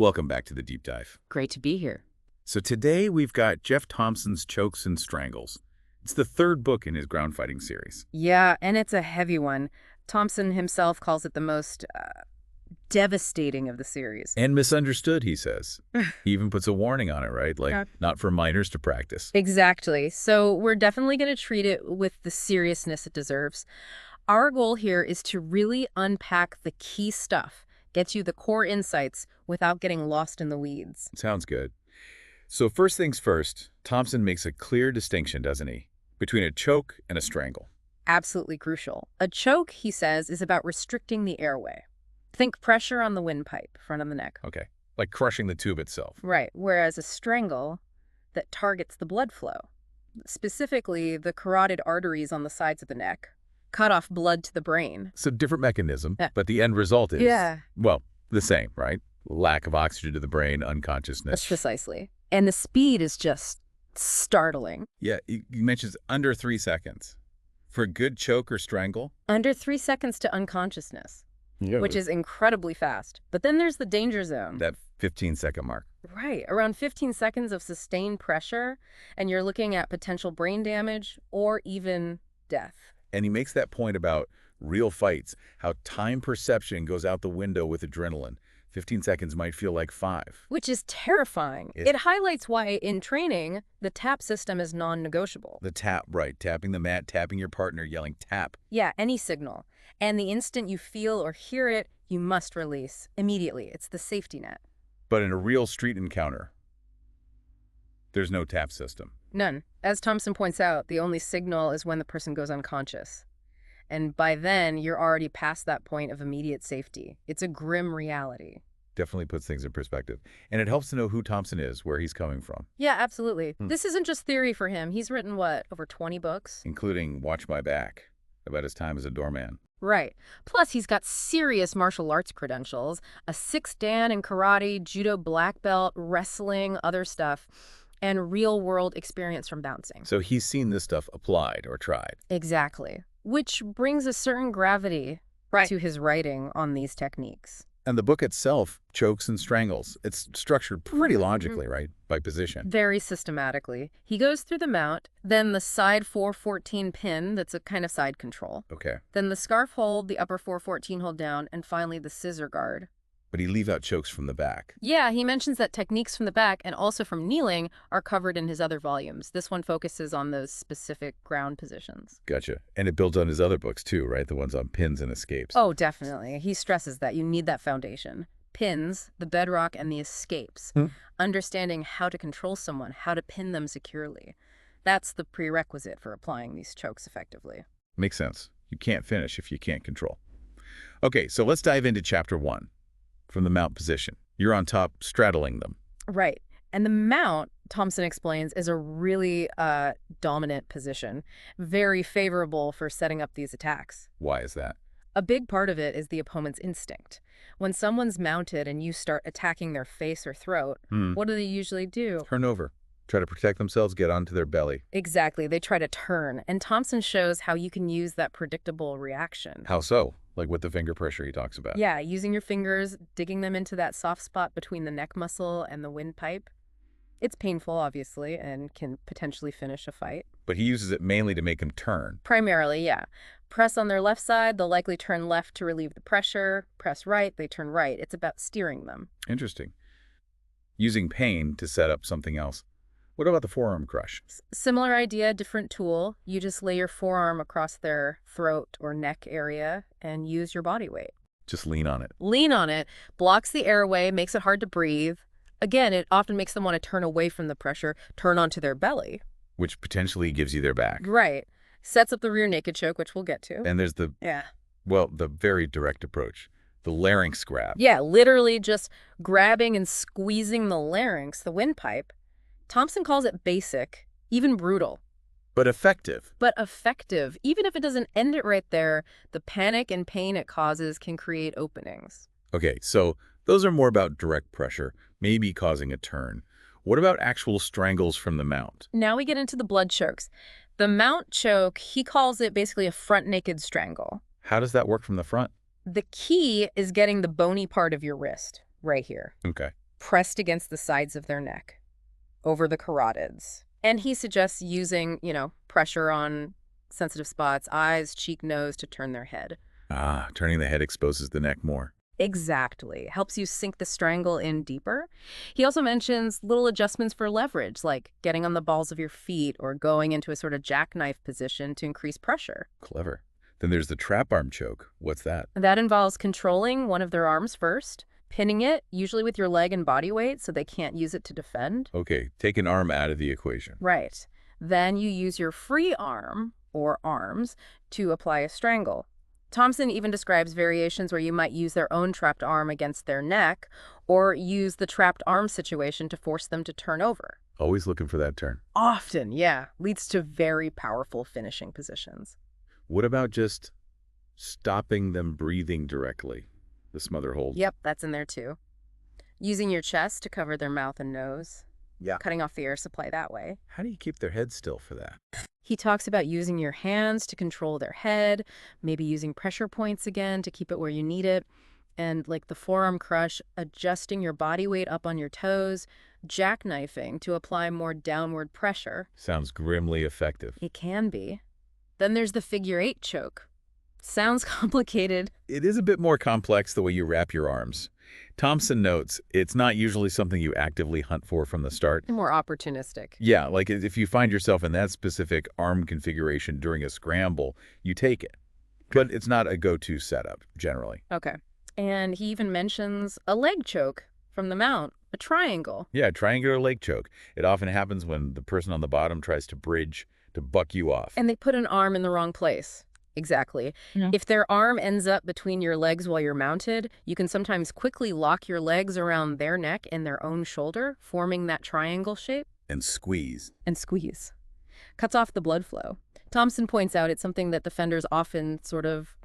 Welcome back to the deep dive. Great to be here. So today we've got Geoff Thompson's Chokes and Strangles. It's the third book in his ground fighting series. Yeah, and it's a heavy one. Thompson himself calls it the most devastating of the series. And misunderstood, he says. He even puts a warning on it, right? Like, not for minors to practice. Exactly. So we're definitely going to treat it with the seriousness it deserves. Our goal here is to really unpack the key stuff, get you the core insights without getting lost in the weeds. Sounds good. So first things first, Thompson makes a clear distinction, doesn't he, between a choke and a strangle. Absolutely crucial. A choke, he says, is about restricting the airway. Think pressure on the windpipe, front of the neck. Okay, like crushing the tube itself. Right, whereas a strangle that targets the blood flow, specifically the carotid arteries on the sides of the neck, cut off blood to the brain. So different mechanism, but the end result is, well, the same, right? Lack of oxygen to the brain, unconsciousness. That's precisely. And the speed is just startling. Yeah, he mentions under 3 seconds. For a good choke or strangle? Under 3 seconds to unconsciousness, which is incredibly fast. But then there's the danger zone. That 15-second mark. Right, around 15 seconds of sustained pressure, and you're looking at potential brain damage or even death. And he makes that point about real fights, how time perception goes out the window with adrenaline. 15 seconds might feel like 5. Which is terrifying. It highlights why, in training, the tap system is non-negotiable. The tap, right. Tapping the mat, tapping your partner, yelling tap. Yeah, any signal. And the instant you feel or hear it, you must release immediately. It's the safety net. But in a real street encounter, there's no tap system. None. As Thompson points out, the only signal is when the person goes unconscious. And by then, you're already past that point of immediate safety. It's a grim reality. Definitely puts things in perspective. And it helps to know who Thompson is, where he's coming from. Yeah, absolutely. This isn't just theory for him. He's written, what, over 20 books? Including Watch My Back, about his time as a doorman. Right. Plus, he's got serious martial arts credentials, a 6th Dan in karate, judo black belt, wrestling, other stuff, and real-world experience from bouncing. So he's seen this stuff applied or tried. Exactly. Which brings a certain gravity to his writing on these techniques. And the book itself, Chokes and Strangles, it's structured pretty logically, right? By position. Very systematically. He goes through the mount, then the side 414 pin, that's a kind of side control. Okay. Then the scarf hold, the upper 414 hold down, and finally the scissor guard. But he leave out chokes from the back. Yeah, he mentions that techniques from the back and also from kneeling are covered in his other volumes. This one focuses on those specific ground positions. Gotcha. And it builds on his other books too, right? The ones on pins and escapes. Oh, definitely. He stresses that you need that foundation. Pins, the bedrock, and the escapes. Understanding how to control someone, how to pin them securely. That's the prerequisite for applying these chokes effectively. Makes sense. You can't finish if you can't control. Okay, so let's dive into chapter 1. From the mount position. You're on top, straddling them. Right. And the mount, Thompson explains, is a really dominant position, very favorable for setting up these attacks. Why is that? A big part of it is the opponent's instinct. When someone's mounted and you start attacking their face or throat, what do they usually do? Turn over. Try to protect themselves, get onto their belly. Exactly. They try to turn. And Thompson shows how you can use that predictable reaction. How so? Like with the finger pressure he talks about. Yeah, using your fingers, digging them into that soft spot between the neck muscle and the windpipe. It's painful, obviously, and can potentially finish a fight. But he uses it mainly to make them turn. Primarily, yeah. Press on their left side, they'll likely turn left to relieve the pressure. Press right, they turn right. It's about steering them. Interesting. Using pain to set up something else. What about the forearm crush? Similar idea, different tool. You just lay your forearm across their throat or neck area and use your body weight. Just lean on it. Lean on it, blocks the airway, makes it hard to breathe. Again, it often makes them want to turn away from the pressure, turn onto their belly. Which potentially gives you their back. Right. Sets up the rear naked choke, which we'll get to. And there's the, well, the very direct approach. The larynx grab. Yeah, literally just grabbing and squeezing the larynx, the windpipe. Thompson calls it basic, even brutal. But effective. But effective. Even if it doesn't end it right there, the panic and pain it causes can create openings. Okay, so those are more about direct pressure, maybe causing a turn. What about actual strangles from the mount? Now we get into the blood chokes. The mount choke, he calls it basically a front naked strangle. How does that work from the front? The key is getting the bony part of your wrist right here. Okay. pressed against the sides of their neck, over the carotids. And he suggests using, pressure on sensitive spots, eyes, cheek, nose, to turn their head. Ah, turning the head exposes the neck more. Exactly. Helps you sink the strangle in deeper. He also mentions little adjustments for leverage, like getting on the balls of your feet or going into a sort of jackknife position to increase pressure. Clever. Then there's the trap arm choke. What's that? That involves controlling one of their arms first, pinning it, usually with your leg and body weight, so they can't use it to defend. Okay, take an arm out of the equation. Right. Then you use your free arm, or arms, to apply a strangle. Thompson even describes variations where you might use their own trapped arm against their neck, or use the trapped arm situation to force them to turn over. Always looking for that turn. Often, yeah, leads to very powerful finishing positions. What about just stopping them breathing directly? The smother hold. Yep, that's in there too. Using your chest to cover their mouth and nose. Yeah. Cutting off the air supply that way. How do you keep their head still for that? He talks about using your hands to control their head, maybe using pressure points again to keep it where you need it, and like the forearm crush, adjusting your body weight up on your toes, jackknifing to apply more downward pressure. Sounds grimly effective. It can be. Then there's the figure 8 choke. Sounds complicated. It is a bit more complex the way you wrap your arms. Thompson notes it's not usually something you actively hunt for from the start. More opportunistic. Yeah, like if you find yourself in that specific arm configuration during a scramble, you take it. But it's not a go-to setup, generally. Okay. And he even mentions a leg choke from the mount, a triangle. Yeah, triangular leg choke. It often happens when the person on the bottom tries to bridge to buck you off. And they put an arm in the wrong place. Exactly. Yeah. If their arm ends up between your legs while you're mounted, you can sometimes quickly lock your legs around their neck and their own shoulder, forming that triangle shape. And squeeze. And squeeze. Cuts off the blood flow. Thompson points out it's something that defenders often sort of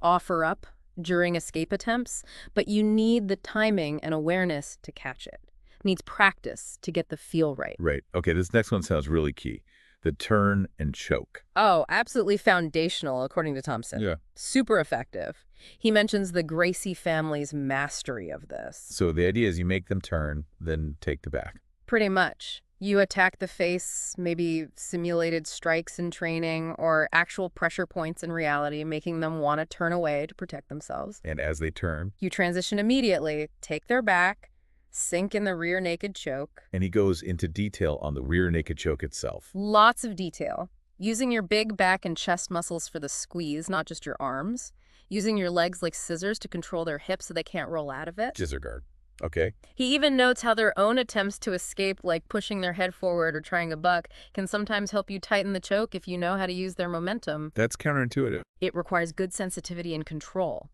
offer up during escape attempts, but you need the timing and awareness to catch it. It needs practice to get the feel right. Right. Okay, this next one sounds really key. The turn and choke. Oh, absolutely foundational, according to Thompson. Yeah. Super effective. He mentions the Gracie family's mastery of this. So the idea is you make them turn, then take the back. Pretty much. You attack the face, maybe simulated strikes in training, or actual pressure points in reality, making them want to turn away to protect themselves. And as they turn, You transition immediately, take their back, sink in the rear naked choke. and he goes into detail on the rear naked choke itself. Lots of detail. Using your big back and chest muscles for the squeeze, not just your arms. Using your legs like scissors to control their hips so they can't roll out of it. Scissor guard. Okay. He even notes how their own attempts to escape, like pushing their head forward or trying a buck, can sometimes help you tighten the choke if you know how to use their momentum. That's counterintuitive. It requires good sensitivity and control.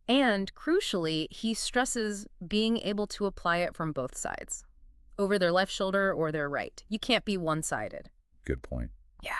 And crucially, he stresses being able to apply it from both sides, over their left shoulder or their right. You can't be one-sided. Good point. Yeah.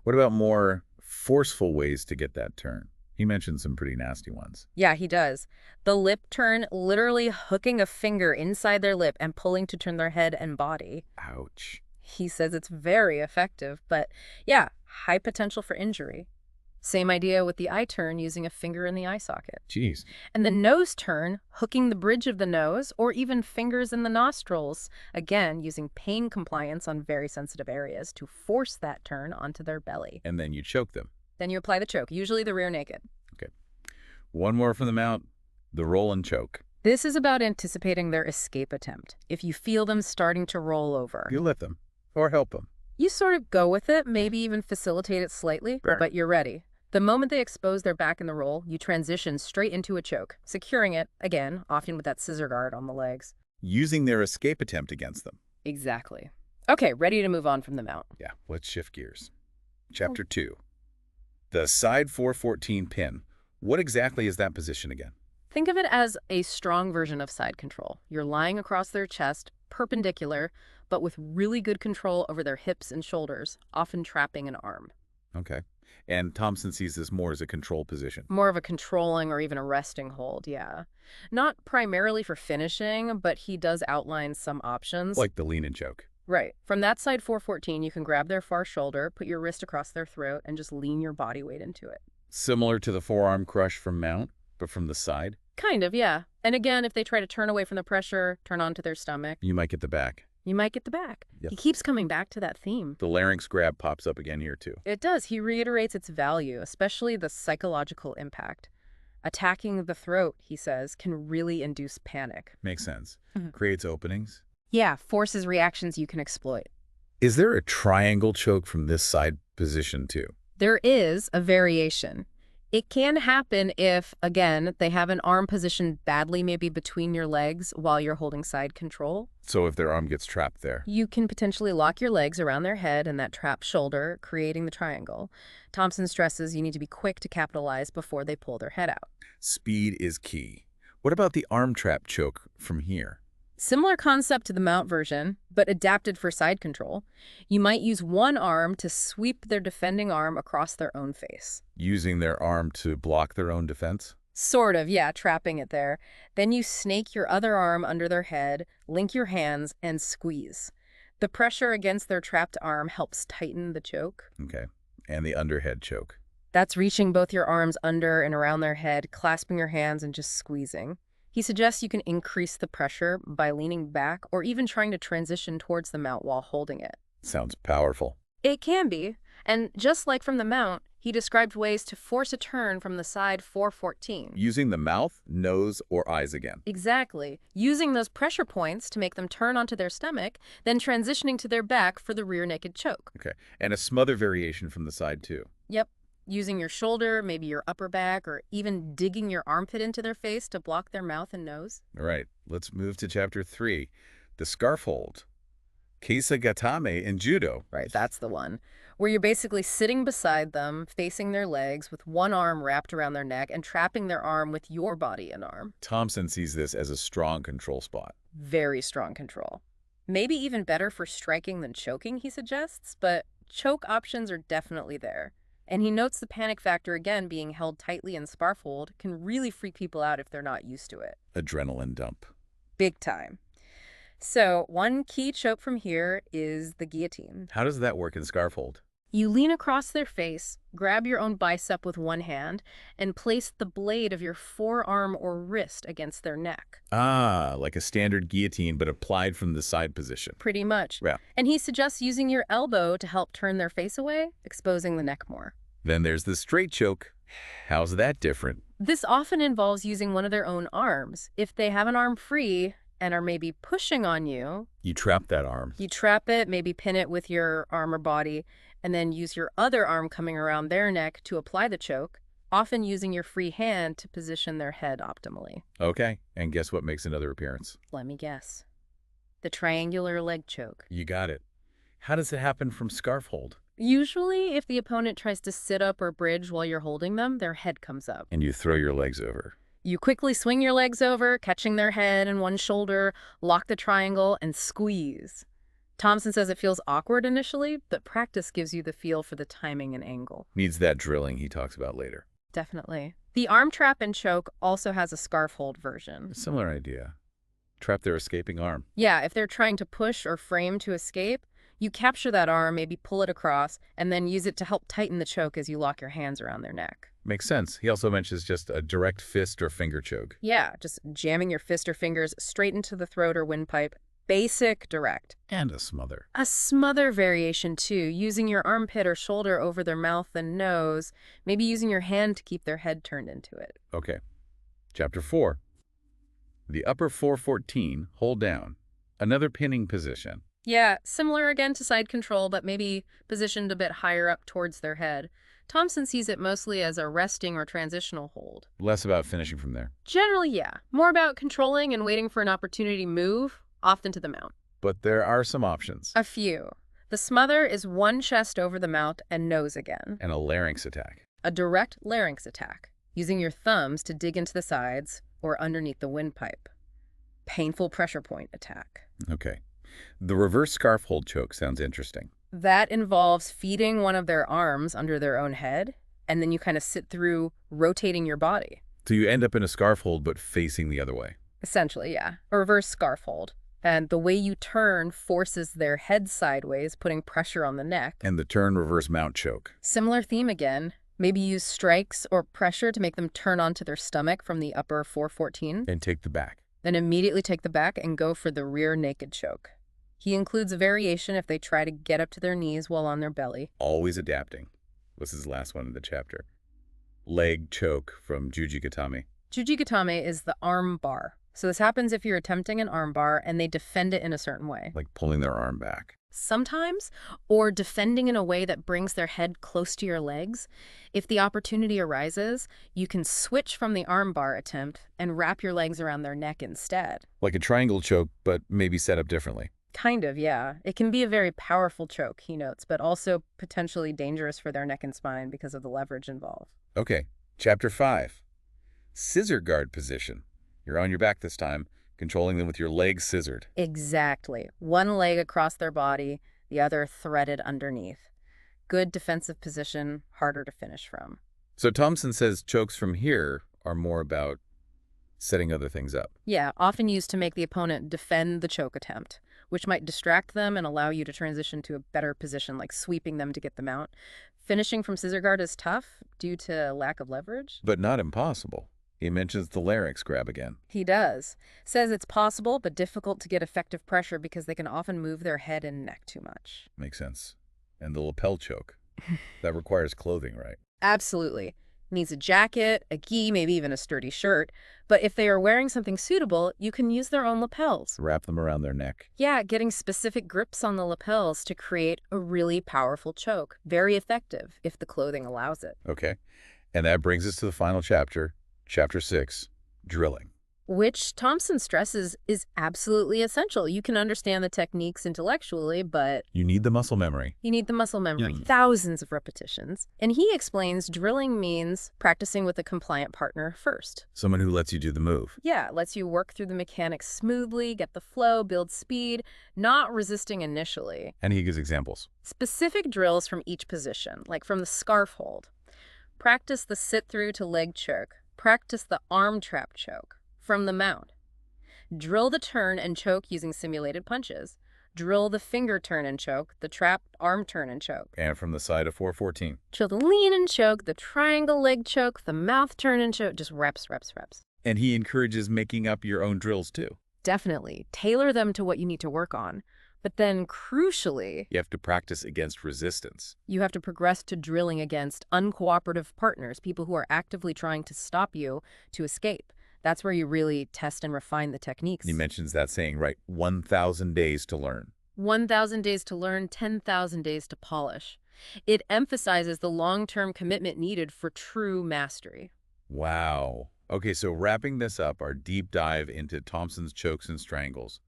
What about more forceful ways to get that turn? He mentioned some pretty nasty ones. Yeah, he does. The lip turn, literally hooking a finger inside their lip and pulling to turn their head and body. Ouch. He says it's very effective, but yeah, high potential for injury. Same idea with the eye turn, using a finger in the eye socket. Jeez. And the nose turn, hooking the bridge of the nose or even fingers in the nostrils, again, using pain compliance on very sensitive areas to force that turn onto their belly. And then you choke them. Then you apply the choke, usually the rear naked. Okay. One more from the mount, the roll and choke. This is about anticipating their escape attempt. If you feel them starting to roll over, You lift them or help them. you sort of go with it, maybe even facilitate it slightly, Sure. but you're ready. The moment they expose their back in the roll, you transition straight into a choke, securing it, again, often with that scissor guard on the legs. Using their escape attempt against them. Exactly. Okay, ready to move on from the mount. Yeah, let's shift gears. Chapter 2. The side 414 pin. What exactly is that position again? Think of it as a strong version of side control. You're lying across their chest, perpendicular, but with really good control over their hips and shoulders, often trapping an arm. Okay. And Thompson sees this more as a control position. More of a controlling or even a resting hold, yeah. Not primarily for finishing, but he does outline some options. Like the lean and choke. Right. From that side 414, you can grab their far shoulder, put your wrist across their throat, and just lean your body weight into it. Similar to the forearm crush from mount, but from the side. Kind of, yeah. And again, if they try to turn away from the pressure, turn onto their stomach, You might get the back. you might get the back. Yep. He keeps coming back to that theme. The larynx grab pops up again here too. It does. He reiterates its value, especially the psychological impact. Attacking the throat, he says, can really induce panic. Makes sense. Mhm. Creates openings. Yeah, forces reactions you can exploit. Is there a triangle choke from this side position too? There is a variation. It can happen if, again, they have an arm positioned badly, maybe between your legs while you're holding side control. So if their arm gets trapped there. You can potentially lock your legs around their head and that trapped shoulder, creating the triangle. Thompson stresses you need to be quick to capitalize before they pull their head out. Speed is key. What about the arm trap choke from here? Similar concept to the mount version, but adapted for side control. You might use one arm to sweep their defending arm across their own face. Using their arm to block their own defense? Sort of, yeah, trapping it there. Then you snake your other arm under their head, link your hands, and squeeze. The pressure against their trapped arm helps tighten the choke. Okay. And the underhead choke. That's reaching both your arms under and around their head, clasping your hands and just squeezing. He suggests you can increase the pressure by leaning back or even trying to transition towards the mount while holding it. Sounds powerful. It can be. And just like from the mount, he described ways to force a turn from the side 414. Using the mouth, nose, or eyes again. Exactly. Using those pressure points to make them turn onto their stomach, then transitioning to their back for the rear naked choke. Okay. And a smother variation from the side too. Yep. Using your shoulder, maybe your upper back, or even digging your armpit into their face to block their mouth and nose. All right. Let's move to chapter 3. The scarf hold. Keisa gatame in judo. Right, that's the one. Where you're basically sitting beside them, facing their legs, with one arm wrapped around their neck and trapping their arm with your body and arm. Thompson sees this as a strong control spot. Very strong control. Maybe even better for striking than choking, he suggests, but choke options are definitely there. And he notes the panic factor, again, being held tightly in scarf hold can really freak people out if they're not used to it. Adrenaline dump. Big time. So one key choke from here is the guillotine. How does that work in scarf hold? You lean across their face, grab your own bicep with one hand, and place the blade of your forearm or wrist against their neck. Ah, like a standard guillotine, but applied from the side position. Pretty much. Yeah. And he suggests using your elbow to help turn their face away, exposing the neck more. Then there's the straight choke. How's that different? This often involves using one of their own arms. If they have an arm free and are maybe pushing on you, You trap that arm. you trap it, maybe pin it with your arm or body, and then use your other arm coming around their neck to apply the choke, often using your free hand to position their head optimally. Okay, and guess what makes another appearance? Let me guess. The triangular leg choke. You got it. How does it happen from scarf hold? Usually, if the opponent tries to sit up or bridge while you're holding them, their head comes up. And you throw your legs over. You quickly swing your legs over, catching their head and one shoulder, lock the triangle, and squeeze. Thompson says it feels awkward initially, but practice gives you the feel for the timing and angle. Needs that drilling he talks about later. Definitely. The arm trap and choke also has a scarf hold version. A similar idea. Trap their escaping arm. Yeah, if they're trying to push or frame to escape, you capture that arm, maybe pull it across, and then use it to help tighten the choke as you lock your hands around their neck. Makes sense. He also mentions just a direct fist or finger choke. Yeah, just jamming your fist or fingers straight into the throat or windpipe. Basic, direct. And a smother. A smother variation, too, using your armpit or shoulder over their mouth and nose, maybe using your hand to keep their head turned into it. Okay. Chapter 4. The upper 414, hold down. Another pinning position. Yeah, similar again to side control, but maybe positioned a bit higher up towards their head. Thompson sees it mostly as a resting or transitional hold. Less about finishing from there. Generally, yeah. More about controlling and waiting for an opportunity to move, often to the mount. But there are some options. A few. The smother is one chest over the mount and nose again. And a larynx attack. A direct larynx attack, using your thumbs to dig into the sides or underneath the windpipe. Painful pressure point attack. Okay. The reverse scarf hold choke sounds interesting. That involves feeding one of their arms under their own head, and then you kind of sit through rotating your body. So you end up in a scarf hold, but facing the other way. Essentially, yeah. A reverse scarf hold. And the way you turn forces their head sideways, putting pressure on the neck. And the turn reverse mount choke. Similar theme again. Maybe use strikes or pressure to make them turn onto their stomach from the upper 414. And take the back. Then immediately take the back and go for the rear naked choke. He includes a variation if they try to get up to their knees while on their belly. Always adapting. This is the last one in the chapter. Leg choke from Jujigatame. Jujigatame is the arm bar. So this happens if you're attempting an arm bar and they defend it in a certain way. Like pulling their arm back. Sometimes, or defending in a way that brings their head close to your legs. If the opportunity arises, you can switch from the arm bar attempt and wrap your legs around their neck instead. Like a triangle choke, but maybe set up differently. Kind of, yeah. It can be a very powerful choke, he notes, but also potentially dangerous for their neck and spine because of the leverage involved. Okay, chapter 5. Scissor guard position. You're on your back this time, controlling them with your legs scissored. Exactly. One leg across their body, the other threaded underneath. Good defensive position, harder to finish from. So Thompson says chokes from here are more about setting other things up. Yeah, often used to make the opponent defend the choke attempt, which might distract them and allow you to transition to a better position, like sweeping them to get them out. Finishing from scissor guard is tough due to lack of leverage. But not impossible. He mentions the larynx grab again. He does. Says it's possible, but difficult to get effective pressure because they can often move their head and neck too much. Makes sense. And the lapel choke. That requires clothing, right? Absolutely. Needs a jacket, a gi, maybe even a sturdy shirt. But if they are wearing something suitable, you can use their own lapels. Wrap them around their neck. Yeah, getting specific grips on the lapels to create a really powerful choke. Very effective if the clothing allows it. Okay. And that brings us to the final chapter, chapter 6, drilling. Which Thompson stresses is absolutely essential. You can understand the techniques intellectually, but You need the muscle memory. you need the muscle memory, Yeah. thousands of repetitions. And he explains drilling means practicing with a compliant partner first. Someone who lets you do the move. Yeah, it lets you work through the mechanics smoothly, get the flow, build speed, not resisting initially. And he gives examples. Specific drills from each position, like from the scarf hold. Practice the sit-through to leg choke. Practice the arm trap choke from the mount. Drill the turn and choke using simulated punches. Drill the finger turn and choke, the trap arm turn and choke. And from the side of 414. Drill the lean and choke, the triangle leg choke, the mouth turn and choke. Just reps, reps, reps. And he encourages making up your own drills too. Definitely. Tailor them to what you need to work on. But then, crucially, You have to practice against resistance. you have to progress to drilling against uncooperative partners, people who are actively trying to stop you to escape. That's where you really test and refine the techniques. He mentions that saying, right? 1,000 days to learn. 1,000 days to learn, 10,000 days to polish. It emphasizes the long-term commitment needed for true mastery. Wow. Okay, so wrapping this up, our deep dive into Thompson's chokes and strangles.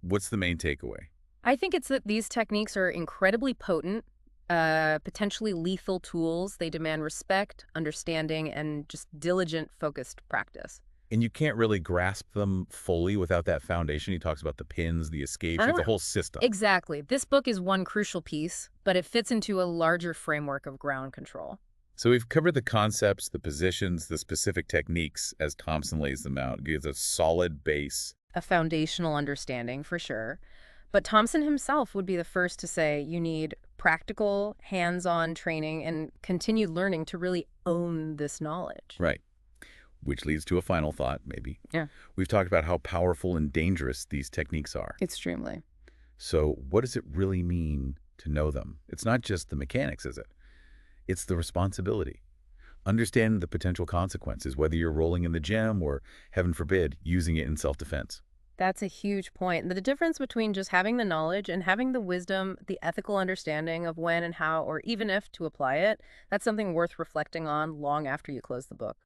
What's the main takeaway? I think it's that these techniques are incredibly potent, potentially lethal tools. They demand respect, understanding, and just diligent, focused practice. And you can't really grasp them fully without that foundation. He talks about the pins, the escapes, it's a whole system. Exactly. This book is one crucial piece, but it fits into a larger framework of ground control. So we've covered the concepts, the positions, the specific techniques as Thompson lays them out. It gives a solid base. A foundational understanding, for sure. But Thompson himself would be the first to say you need practical, hands-on training and continued learning to really own this knowledge. Right. Which leads to a final thought, maybe. Yeah. We've talked about how powerful and dangerous these techniques are. Extremely. So what does it really mean to know them? It's not just the mechanics, is it? It's the responsibility. Understanding the potential consequences, whether you're rolling in the gym or, heaven forbid, using it in self-defense. That's a huge point. The difference between just having the knowledge and having the wisdom, the ethical understanding of when and how, or even if to apply it, that's something worth reflecting on long after you close the book.